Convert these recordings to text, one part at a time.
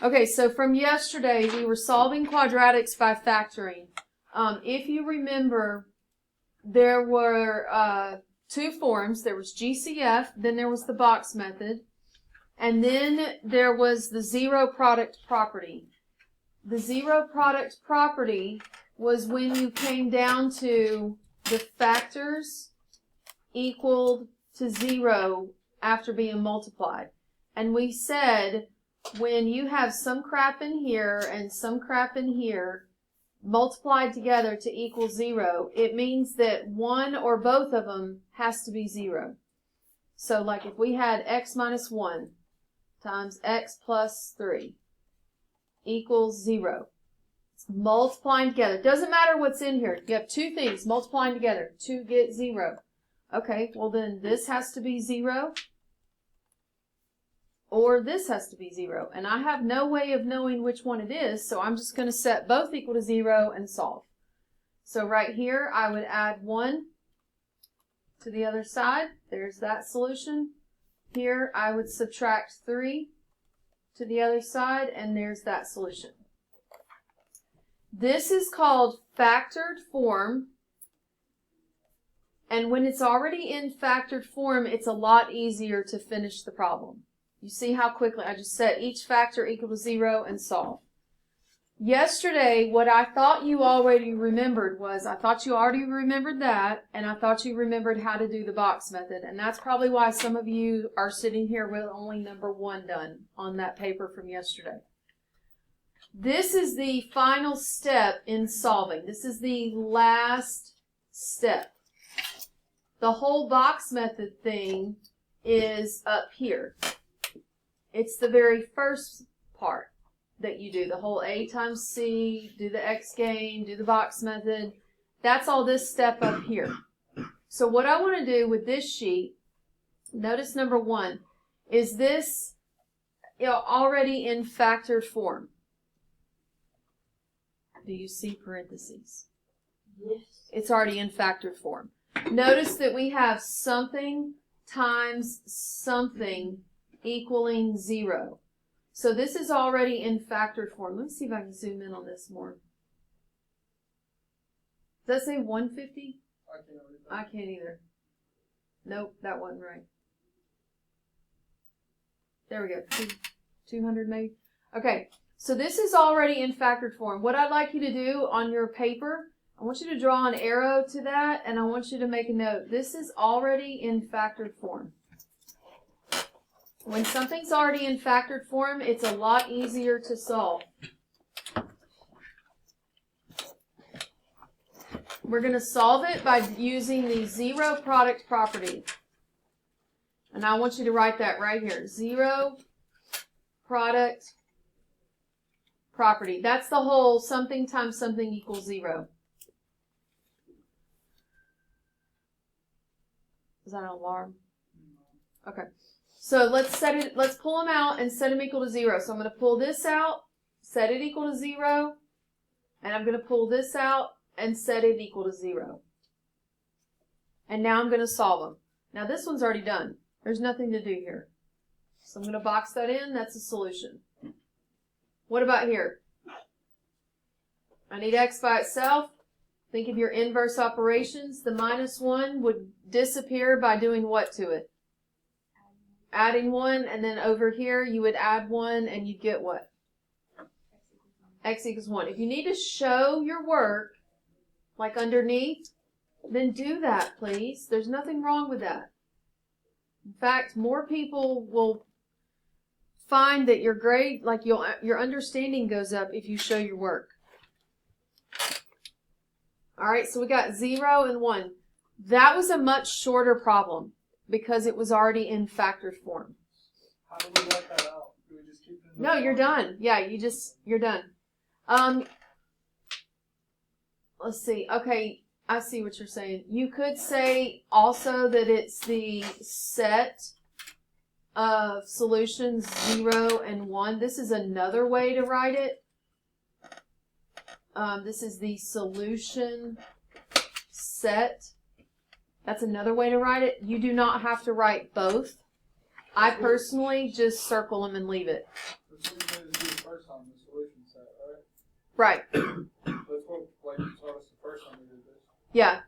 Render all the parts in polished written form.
Okay, so from yesterday, we were solving quadratics by factoring. If you remember, there were two forms. There was GCF, then there was the box method, and then there was the zero product property. The zero product property was when you came down to the factors equaled to 0 after being multiplied. And we said when you have some crap in here and some crap in here multiplied together to equal 0, it means that one or both of them has to be 0. So like if we had x minus 1 times x plus 3 equals 0. It's multiplying together. Doesn't matter what's in here. You have two things multiplying together to get 0. Okay, well then this has to be 0. Or this has to be 0. And I have no way of knowing which one it is, so I'm just going to set both equal to 0 and solve. So right here, I would add 1 to the other side. There's that solution. Here, I would subtract 3 to the other side, and there's that solution. This is called factored form. And when it's already in factored form, it's a lot easier to finish the problem. You see how quickly I just set each factor equal to 0 and solve. Yesterday, what I thought you already remembered was, I thought you already remembered that, and I thought you remembered how to do the box method. And that's probably why some of you are sitting here with only number 1 done on that paper from yesterday. This is the final step in solving. This is the last step. The whole box method thing is up here. It's the very first part that you do. The whole A times C, do the X gain, do the box method. That's all this step up here. So what I want to do with this sheet, notice number 1, is this already in factored form. Do you see parentheses? Yes. It's already in factored form. Notice that we have something times something equaling 0. So this is already in factored form. Let me see if I can zoom in on this more. Does that say 150? I can't either. Nope, that wasn't right. There we go. 200 maybe. Okay, so this is already in factored form. What I'd like you to do on your paper, I want you to draw an arrow to that, and I want you to make a note. This is already in factored form. When something's already in factored form, it's a lot easier to solve. We're going to solve it by using the zero product property. And I want you to write that right here. Zero product property. That's the whole something times something equals 0. Is that an alarm? Okay. So let's pull them out and set them equal to 0. So I'm going to pull this out, set it equal to 0, and I'm going to pull this out and set it equal to 0. And now I'm going to solve them. Now this one's already done. There's nothing to do here. So I'm going to box that in. That's a solution. What about here? I need x by itself. Think of your inverse operations. The -1 would disappear by doing what to it? Adding 1, and then over here you would add 1 and you'd get what? X equals 1. If you need to show your work, like underneath, then do that, please. There's nothing wrong with that. In fact, more people will find that your grade, like your understanding goes up if you show your work. All right, so we got 0 and 1. That was a much shorter problem because it was already in factored form. How do we let that out? Do we just keep it in the No, you're done. Yeah, you're done. Let's see. Okay, I see what you're saying. You could say also that it's the set of solutions 0 and 1. This is another way to write it. This is the solution set. That's another way to write it. You do not have to write both. I personally just circle them and leave it. That's what you need to do first. on the solution set, right? Right. That's what, like you taught us the first time we did this. Yeah,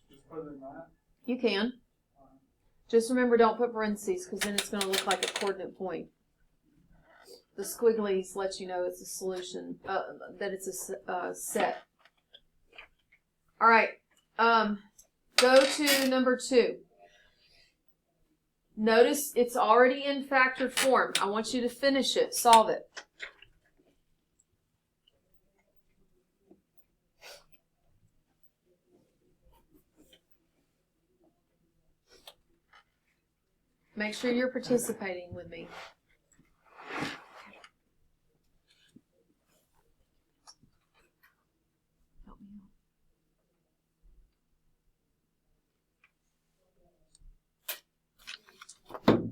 Just put it in that. you can. Just remember, don't put parentheses, because then it's going to look like a coordinate point. The squigglies let you know it's a solution, that it's a set. All right. Go to number 2. Notice it's already in factored form. I want you to finish it, solve it. Make sure you're participating with me. Help me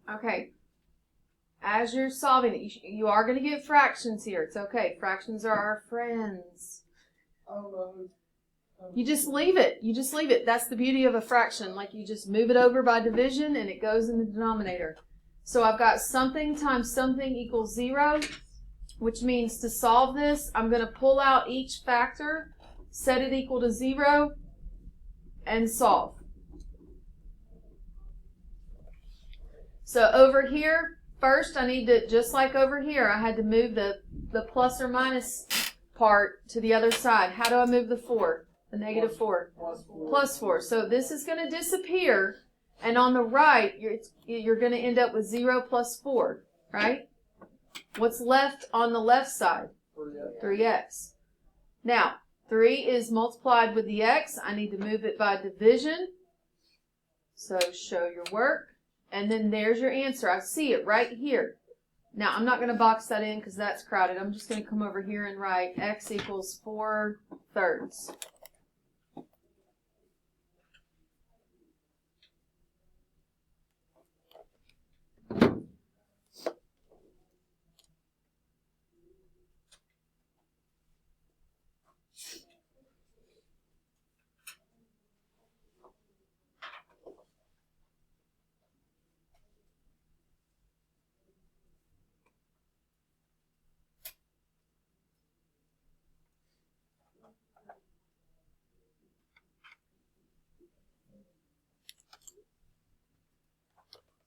out. Okay. As you're solving it, you are going to get fractions here. It's okay. Fractions are our friends. I don't know who. You just leave it. You just leave it. That's the beauty of a fraction. Like, you just move it over by division and it goes in the denominator. So I've got something times something equals 0, which means to solve this, I'm going to pull out each factor, set it equal to 0, and solve. So over here, first I need to, just like over here, I had to move the plus or minus part to the other side. How do I move the 4? The negative 4. Plus 4. So this is going to disappear, and on the right, you're going to end up with 0 plus 4, right? What's left on the left side? 3x. Now, 3 is multiplied with the x. I need to move it by division. So show your work. And then there's your answer. I see it right here. Now, I'm not going to box that in because that's crowded. I'm just going to come over here and write x equals 4/3.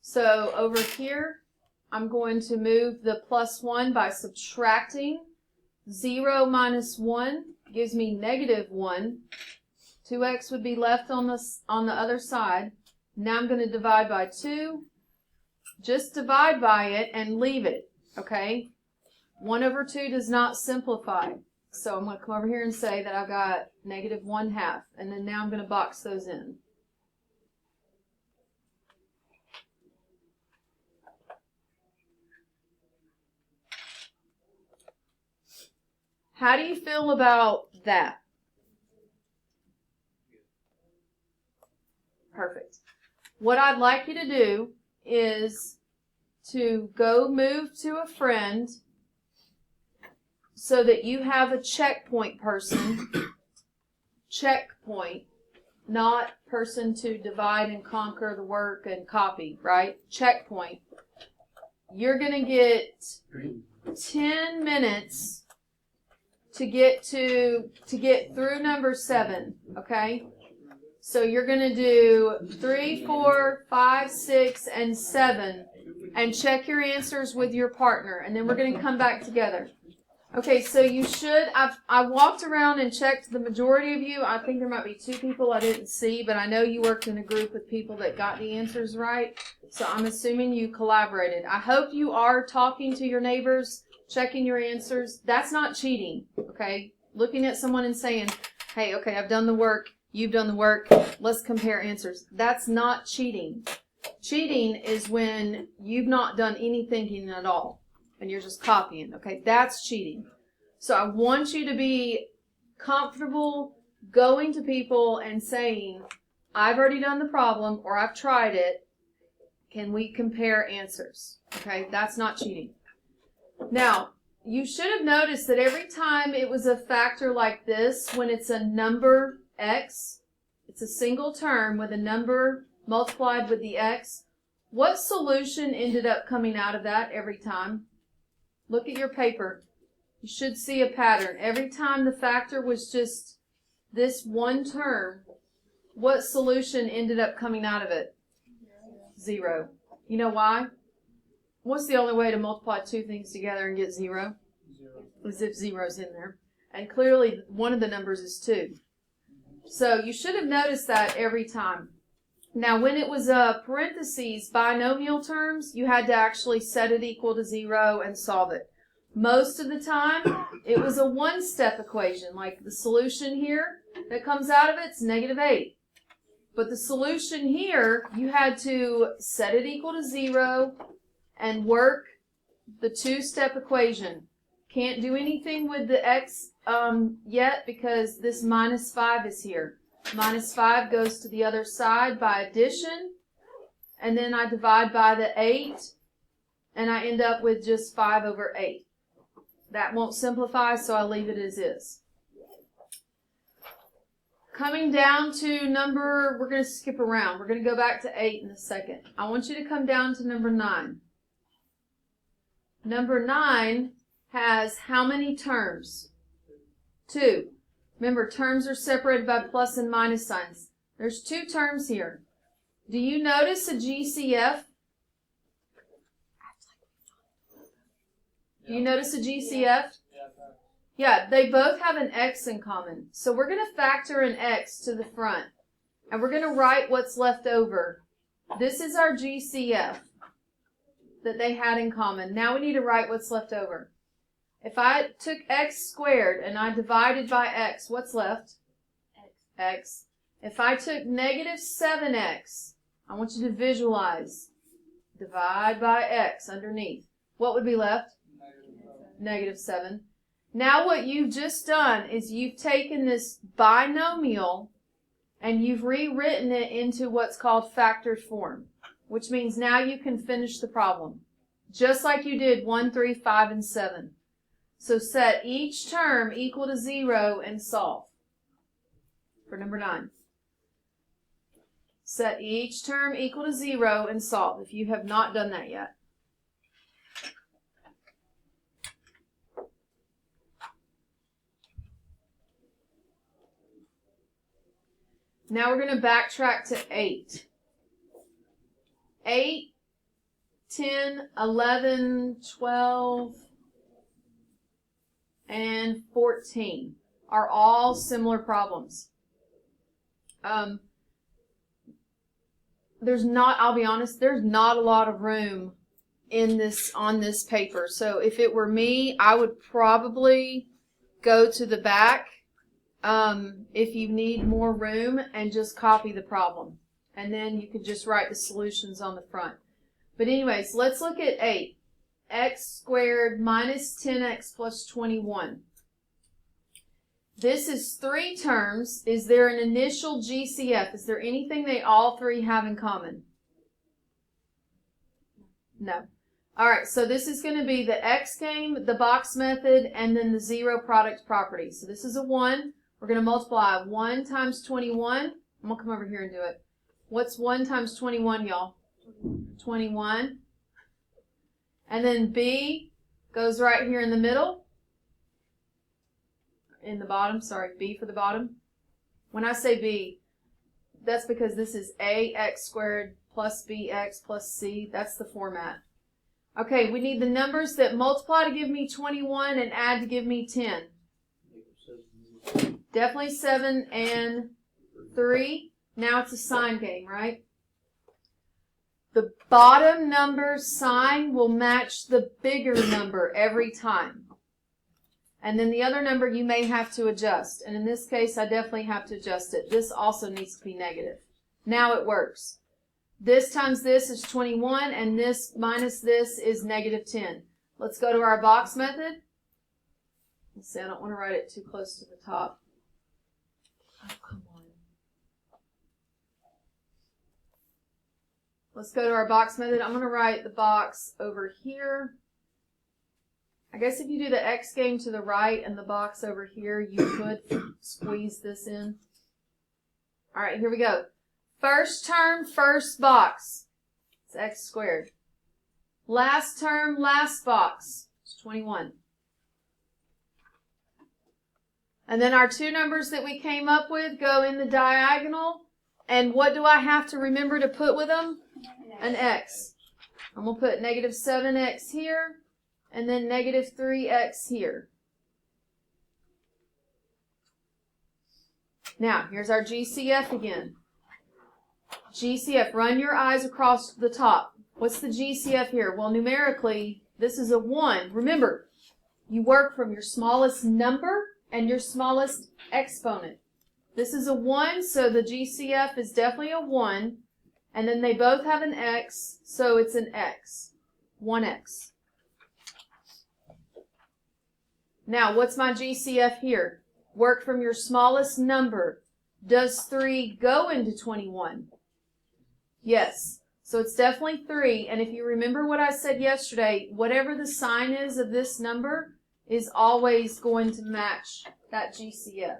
So over here, I'm going to move the plus 1 by subtracting. 0 minus 1 gives me negative 1. 2x would be left on the other side. Now I'm going to divide by 2. Just divide by it and leave it, okay? 1 over 2 does not simplify. So I'm going to come over here and say that I've got negative 1/2. And then now I'm going to box those in. How do you feel about that? Perfect. What I'd like you to do is to go move to a friend so that you have a checkpoint person. Checkpoint, not person to divide and conquer the work and copy, right? Checkpoint. You're going to get 10 minutes to get through number 7, okay? So you're going to do 3, 4, 5, 6, and 7, and check your answers with your partner, and then we're going to come back together. Okay, so you should, I walked around and checked the majority of you. I think there might be 2 people I didn't see, but I know you worked in a group with people that got the answers right. So I'm assuming you collaborated. I hope you are talking to your neighbors, checking your answers. That's not cheating, okay? Looking at someone and saying, hey, okay, I've done the work, you've done the work, let's compare answers. That's not cheating. Cheating is when you've not done any thinking at all. And you're just copying, okay? That's cheating. So I want you to be comfortable going to people and saying, I've already done the problem, or I've tried it. Can we compare answers? Okay, that's not cheating. Now, you should have noticed that every time it was a factor like this, when it's a number x, it's a single term with a number multiplied with the x, what solution ended up coming out of that every time? Look at your paper. You should see a pattern. Every time the factor was just this one term, what solution ended up coming out of it? 0. You know why? What's the only way to multiply 2 things together and get 0? 0. As if 0's in there. And clearly one of the numbers is 2. So you should have noticed that every time. Now, when it was parentheses, binomial terms, you had to actually set it equal to 0 and solve it. Most of the time, it was a one-step equation. Like the solution here that comes out of it's -8. But the solution here, you had to set it equal to 0 and work the 2-step equation. Can't do anything with the x yet because this -5 is here. -5 goes to the other side by addition, and then I divide by the 8, and I end up with just 5 over 8. That won't simplify, so I'll leave it as is. Coming down to number, we're going to skip around. We're going to go back to 8 in a second. I want you to come down to number 9. Number 9 has how many terms? 2. Remember, terms are separated by plus and minus signs. There's 2 terms here. Do you notice a GCF? Do you notice a GCF? Yeah, they both have an X in common. So we're going to factor an X to the front. And we're going to write what's left over. This is our GCF that they had in common. Now we need to write what's left over. If I took x squared and I divided by x, what's left? X. If I took -7x, I want you to visualize. Divide by x underneath. What would be left? -7. Now what you've just done is you've taken this binomial and you've rewritten it into what's called factored form, which means now you can finish the problem, just like you did 1, 3, 5, and 7. So set each term equal to 0 and solve for number 9. Set each term equal to 0 and solve if you have not done that yet. Now we're going to backtrack to 8. 8, 10, 11, 12, and 14 are all similar problems. I'll be honest, there's not a lot of room on this paper. So if it were me, I would probably go to the back if you need more room and just copy the problem. And then you could just write the solutions on the front. But anyways, let's look at 8. X squared minus 10x plus 21. This is 3 terms. Is there an initial GCF? Is there anything they all 3 have in common? No. All right, so this is going to be the X game, the box method, and then the 0 product property. So this is a 1. We're going to multiply 1 times 21. I'm going to come over here and do it. What's 1 times 21, y'all? 21. And then B goes right here in the middle. In the bottom, sorry, B for the bottom. When I say B, that's because this is AX squared plus BX plus C. That's the format. Okay, we need the numbers that multiply to give me 21 and add to give me 10. Definitely 7 and 3. Now it's a sign game, right? The bottom number sign will match the bigger number every time. And then the other number you may have to adjust. And in this case, I definitely have to adjust it. This also needs to be negative. Now it works. This times this is 21, and this minus this is negative 10. Let's go to our box method. Let's see, I don't want to write it too close to the top. Oh, come on. Let's go to our box method. I'm going to write the box over here. I guess if you do the X game to the right and the box over here, you could squeeze this in. All right, here we go. First term, first box. It's x squared. Last term, last box. It's 21. And then our two numbers that we came up with go in the diagonal. And what do I have to remember to put with them? An x. I'm going to put negative 7x here, and then negative 3x here. Now, here's our GCF again. GCF, run your eyes across the top. What's the GCF here? Well, numerically, this is a 1. Remember, you work from your smallest number and your smallest exponent. This is a 1, so the GCF is definitely a 1. And then they both have an x, so it's an x. 1x. Now, what's my GCF here? Work from your smallest number. Does 3 go into 21? Yes. So it's definitely 3. And if you remember what I said yesterday, whatever the sign is of this number is always going to match that GCF.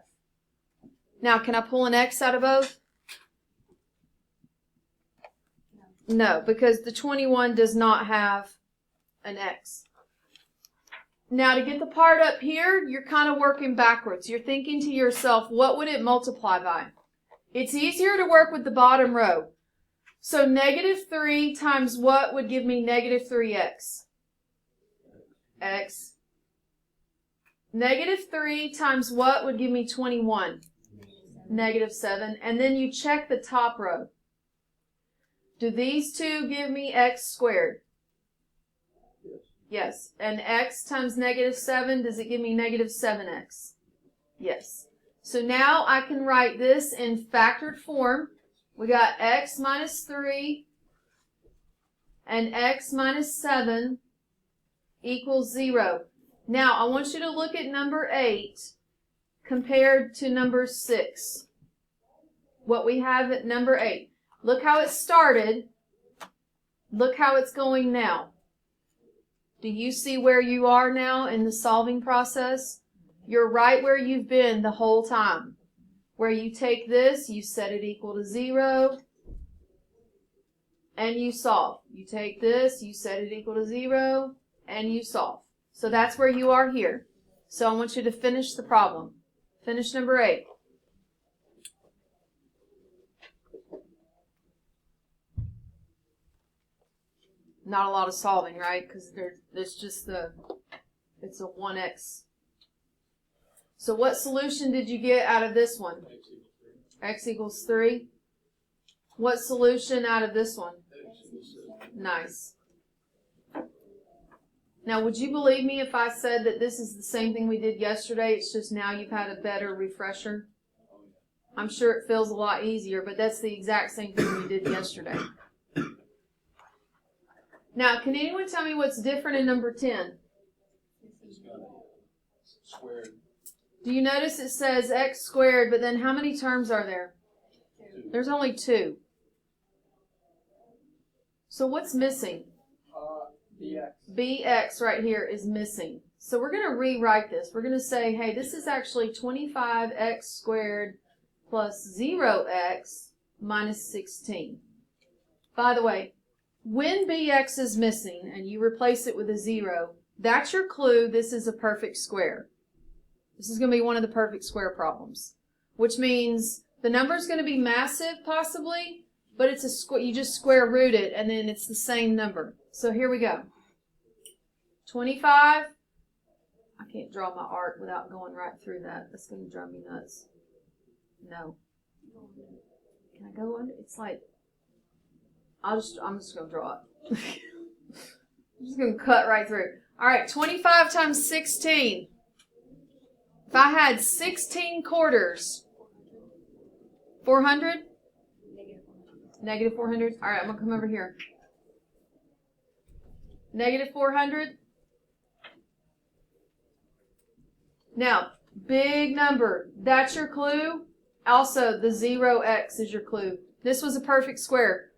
Now, can I pull an x out of both? No, because the 21 does not have an x. Now, to get the part up here, you're kind of working backwards. You're thinking to yourself, what would it multiply by? It's easier to work with the bottom row. So negative 3 times what would give me negative 3x? X. Negative 3 times what would give me 21? Negative 7. And then you check the top row. Do these two give me x squared? Yes. And x times negative 7, does it give me negative 7x? Yes. So now I can write this in factored form. We got x minus 3 and x minus 7 equals 0. Now, I want you to look at number 8 compared to number 6. What we have at number 8. Look how it started. Look how it's going now. Do you see where you are now in the solving process? You're right where you've been the whole time. Where you take this, you set it equal to 0, and you solve. You take this, you set it equal to 0, and you solve. So that's where you are here. So I want you to finish the problem. Finish number 8. Not a lot of solving, right? Because there's just it's a 1x. So what solution did you get out of this one? X equals 3. What solution out of this one? Nice. Now, would you believe me if I said that this is the same thing we did yesterday? It's just now you've had a better refresher. I'm sure it feels a lot easier, but that's the exact same thing we did yesterday. Now, can anyone tell me what's different in number 10? Squared. Do you notice it says x squared, but then how many terms are there? 2. There's only 2. So what's missing? Bx. Bx right here is missing. So we're going to rewrite this. We're going to say, hey, this is actually 25x squared plus 0x minus 16. By the way, when bx is missing and you replace it with a 0, that's your clue this is a perfect square. This is going to be one of the perfect square problems, which means the number is going to be massive possibly, but it's a you just square root it and then it's the same number. So here we go. 25. I can't draw my arc without going right through that. That's going to drive me nuts. No. Can I go under? It's like, I'm just going to draw it. I'm just going to cut right through. All right, 25 times 16. If I had 16 quarters, 400? Negative 400. All right, I'm going to come over here. Negative 400. Now, big number. That's your clue. Also, the 0x is your clue. This was a perfect square.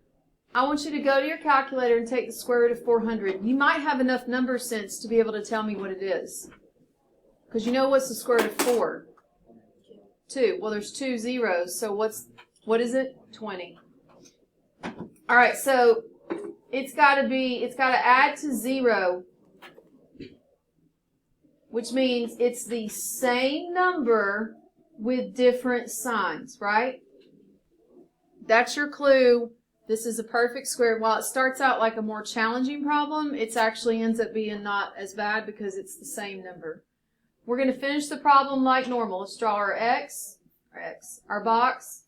I want you to go to your calculator and take the square root of 400. You might have enough number sense to be able to tell me what it is. Because you know what's the square root of 4? 2. Well, there's 2 zeros, so what is it? 20. All right, so it's got to add to 0, which means it's the same number with different signs, right? That's your clue. This is a perfect square. While it starts out like a more challenging problem, it actually ends up being not as bad because it's the same number. We're going to finish the problem like normal. Let's draw our our box.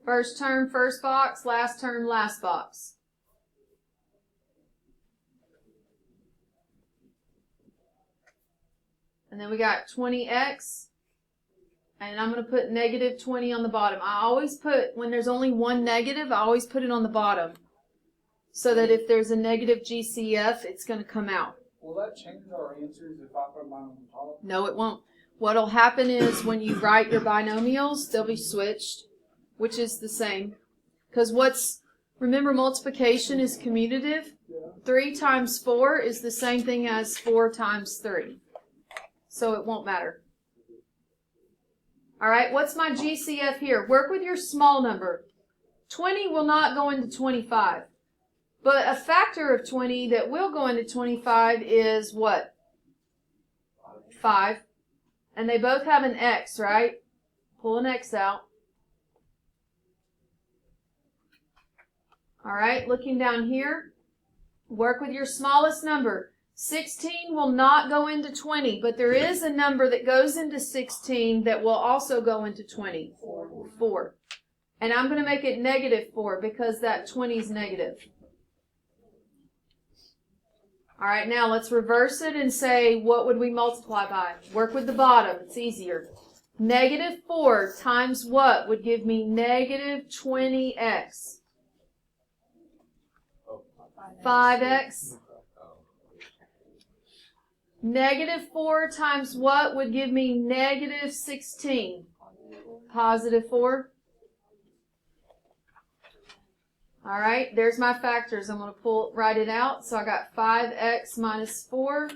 First term, first box. Last term, last box. And then we got 20x. And I'm going to put negative 20 on the bottom. I always put, when there's only one negative, I always put it on the bottom. So that if there's a negative GCF, it's going to come out. Will that change our answers if I put mine on the top? No, it won't. What'll happen is when you write your binomials, they'll be switched, which is the same. Because remember, multiplication is commutative. Yeah. 3 times 4 is the same thing as 4 times 3. So it won't matter. All right, what's my GCF here? Work with your small number. 20 will not go into 25. But a factor of 20 that will go into 25 is what? 5. And they both have an x, right? Pull an x out. All right, looking down here, work with your smallest number. 16 will not go into 20, but there is a number that goes into 16 that will also go into 20. 4. And I'm going to make it negative 4 because that 20 is negative. All right, now let's reverse it and say, what would we multiply by? Work with the bottom. It's easier. Negative 4 times what would give me negative 20x? 5x. Negative 4 times what would give me negative 16? Positive 4. All right, there's my factors. I'm going to write it out. So I got 5x minus 4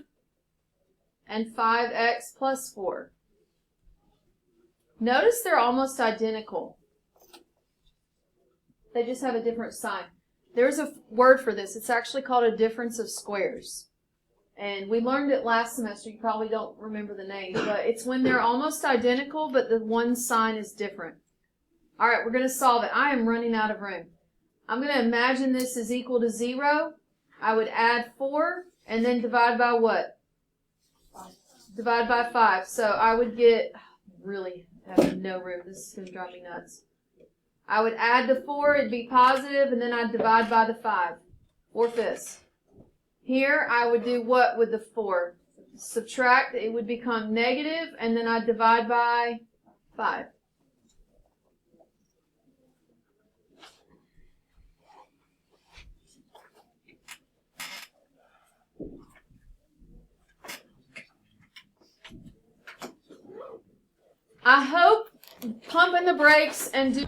and 5x plus 4. Notice they're almost identical. They just have a different sign. There's a word for this. It's actually called a difference of squares. And we learned it last semester. You probably don't remember the name, but it's when they're almost identical, but the one sign is different. All right, we're going to solve it. I am running out of room. I'm going to imagine this is equal to 0. I would add 4 and then divide by what? 5. Divide by 5. So I would get, really have no room. This is going to drive me nuts. I would add the 4, it'd be positive, and then I'd divide by the 5. 4/5. Here I would do what with the 4? Subtract, it would become negative, and then I'd divide by 5. I hope pumping the brakes and do